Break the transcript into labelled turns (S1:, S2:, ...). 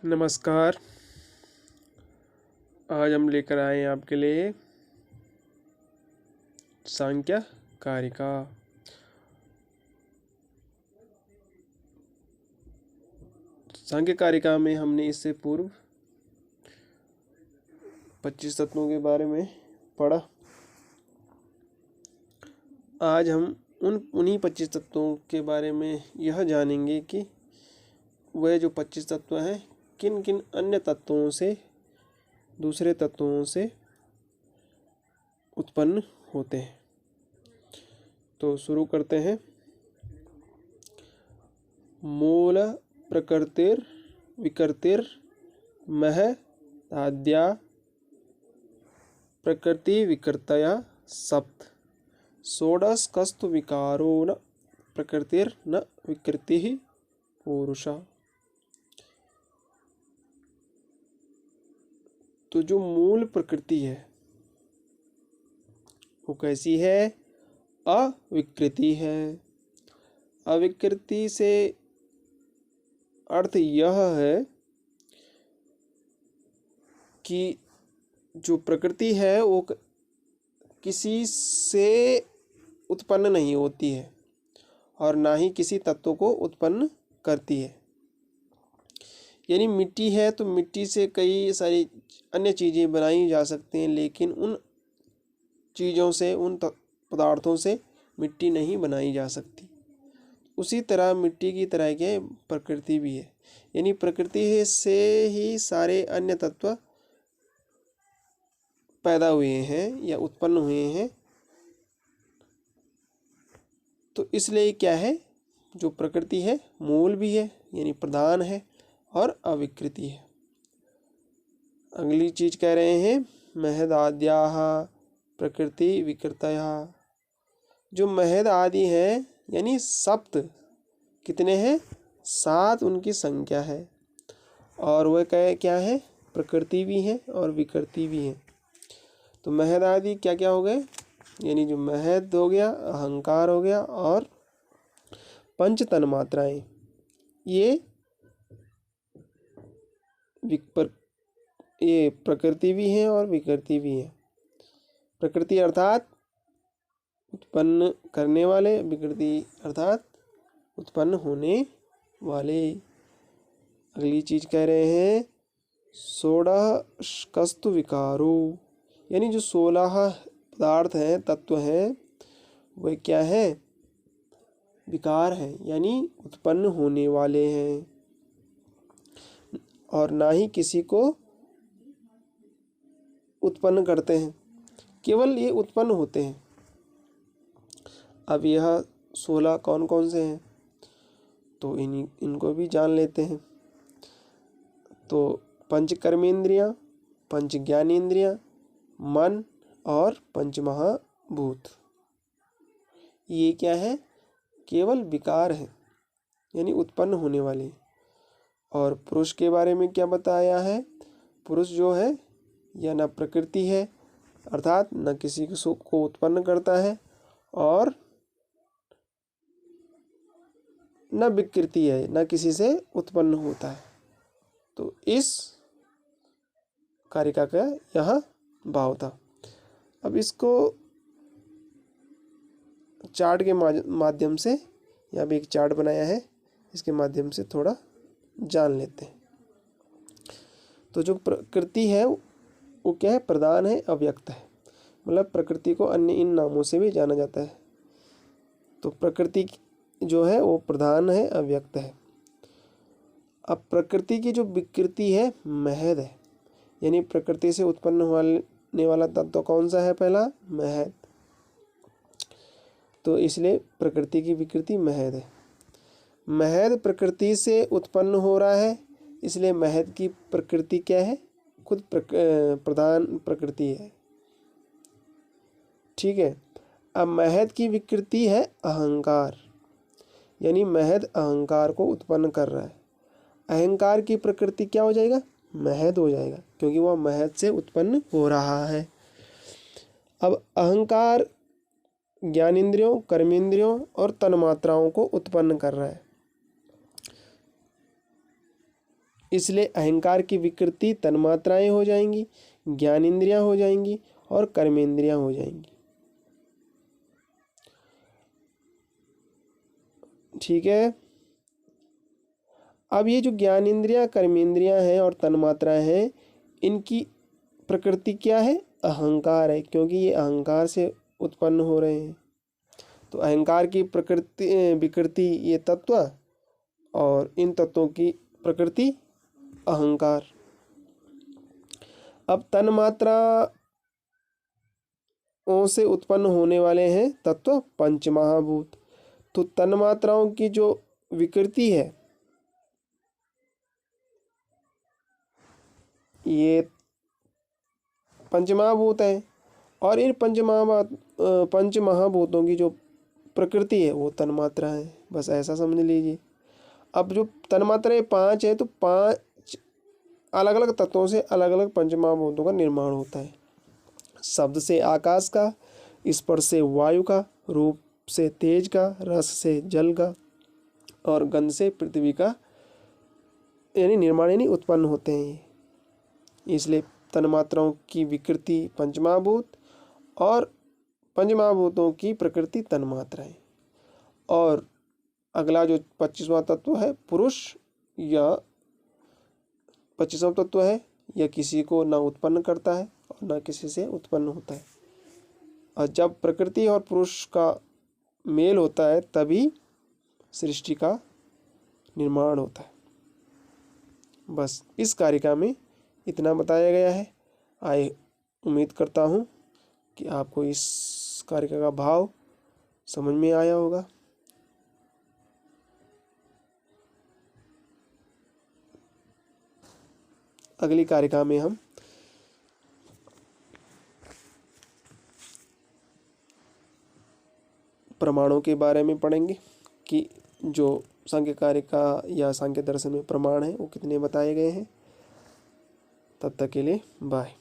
S1: नमस्कार। आज हम लेकर आए हैं आपके लिए सांख्य कारिका। सांख्य कारिका में हमने इससे पूर्व 25 तत्वों के बारे में पढ़ा। आज हम उन्हीं 25 तत्वों के बारे में यह जानेंगे कि वह जो 25 तत्व हैं किन किन अन्य तत्वों से, दूसरे तत्वों से उत्पन्न होते हैं। तो शुरू करते हैं। मूल प्रकृतिर विकृतिर महदाद्या प्रकृति विकृतया सप्त षोडश कस्तु विकारो न प्रकृतिर न विकृति पुरुषा। तो जो मूल प्रकृति है वो कैसी है? अविकृति है। अविकृति से अर्थ यह है कि जो प्रकृति है वो किसी से उत्पन्न नहीं होती है और ना ही किसी तत्व को उत्पन्न करती है। यानी मिट्टी है तो मिट्टी से कई सारी अन्य चीज़ें बनाई जा सकती हैं, लेकिन उन चीज़ों से, उन पदार्थों से मिट्टी नहीं बनाई जा सकती। उसी तरह मिट्टी की तरह के प्रकृति भी है। यानी प्रकृति से ही सारे अन्य तत्व पैदा हुए हैं या उत्पन्न हुए हैं। तो इसलिए क्या है, जो प्रकृति है मूल भी है यानी प्रधान है और अविकृति है। अगली चीज कह रहे हैं महदाद्याः प्रकृति विकृतया। जो महद आदि हैं यानी सप्त, कितने हैं? 7 उनकी संख्या है। और वह क्या है? प्रकृति भी है और विकृति भी है। तो महद आदि क्या क्या हो गए? यानी जो महद हो गया, अहंकार हो गया और पंच तन्मात्राएं, ये प्रकृति भी है और विकृति भी है। प्रकृति अर्थात उत्पन्न करने वाले, विकृति अर्थात उत्पन्न होने वाले। अगली चीज कह रहे हैं षोडश कस्तु विकारो। यानी जो 16 पदार्थ हैं, तत्व हैं, वे क्या है? विकार हैं, यानी उत्पन्न होने वाले हैं और ना ही किसी को उत्पन्न करते हैं, केवल ये उत्पन्न होते हैं। अब यह 16 कौन कौन से हैं तो इनको भी जान लेते हैं। तो पंच कर्मेंद्रियां, पंच ज्ञानेंद्रियां, मन और पंच महाभूत, ये क्या है? केवल विकार है यानी उत्पन्न होने वाले। और पुरुष के बारे में क्या बताया है? पुरुष जो है यह न प्रकृति है अर्थात न किसी को उत्पन्न करता है और न विकृति है, न किसी से उत्पन्न होता है। तो इस कारिका का यह भाव था। अब इसको चार्ट के माध्यम से, यहाँ भी एक चार्ट बनाया है, इसके माध्यम से थोड़ा जान लेते हैं। तो जो प्रकृति है वो क्या है? प्रधान है, अव्यक्त है। मतलब प्रकृति को अन्य इन नामों से भी जाना जाता है। तो प्रकृति जो है वो प्रधान है, अव्यक्त है। अब प्रकृति की जो विकृति है महद है, यानी प्रकृति से उत्पन्न होने वाला तत्व कौन सा है? पहला महद। तो इसलिए प्रकृति की विकृति महद है। महद प्रकृति से उत्पन्न हो रहा है, इसलिए महद की प्रकृति क्या है? खुद प्रधान प्रकृति है। ठीक है। अब महद की विकृति है अहंकार, यानी महद अहंकार को उत्पन्न कर रहा है। अहंकार की प्रकृति क्या हो जाएगा? महद हो जाएगा, क्योंकि वह महद से उत्पन्न हो रहा है। अब अहंकार ज्ञानेंद्रियों, कर्मेंद्रियों और तन्मात्राओं को उत्पन्न कर रहा है। इसलिए अहंकार की विकृति तन्मात्राएं हो जाएंगी, ज्ञानेंद्रियां हो जाएंगी और कर्मेंद्रियां हो जाएंगी। ठीक है। अब ये जो ज्ञानेंद्रियां, कर्मेंद्रियां हैं और तन्मात्राएं हैं, इनकी प्रकृति क्या है? अहंकार है, क्योंकि ये अहंकार से उत्पन्न हो रहे हैं। तो अहंकार की प्रकृति विकृति ये तत्व, और इन तत्वों की प्रकृति अहंकार। अब तन्मात्राओं से उत्पन्न होने वाले हैं तत्व पंचमहाभूत। तो तन्मात्राओं की जो विकृति है ये पंचमहाभूत है, और इन पंचमहाभूतों की जो प्रकृति है वो तन्मात्रा है। बस ऐसा समझ लीजिए। अब जो तन्मात्राएं 5 है, तो 5 अलग अलग तत्वों से अलग अलग पंचमहाभूतों का निर्माण होता है। शब्द से आकाश का, स्पर्श से वायु का, रूप से तेज का, रस से जल का और गंध से पृथ्वी का यानी निर्माण यानी उत्पन्न होते हैं। इसलिए तन्मात्राओं की विकृति पंचमहाभूत और पंचमहाभूतों की प्रकृति तन्मात्राएं। और अगला जो 25वां तत्व है पुरुष, या 25वां तत्व है, यह किसी को न उत्पन्न करता है और न किसी से उत्पन्न होता है। और जब प्रकृति और पुरुष का मेल होता है तभी सृष्टि का निर्माण होता है। बस इस कारिका में इतना बताया गया है। उम्मीद करता हूँ कि आपको इस कारिका का भाव समझ में आया होगा। अगली कारिका में हम प्रमाणों के बारे में पढ़ेंगे कि जो सांख्य कारिका या सांख्य दर्शन में प्रमाण है वो कितने बताए गए हैं। तब तक के लिए बाय।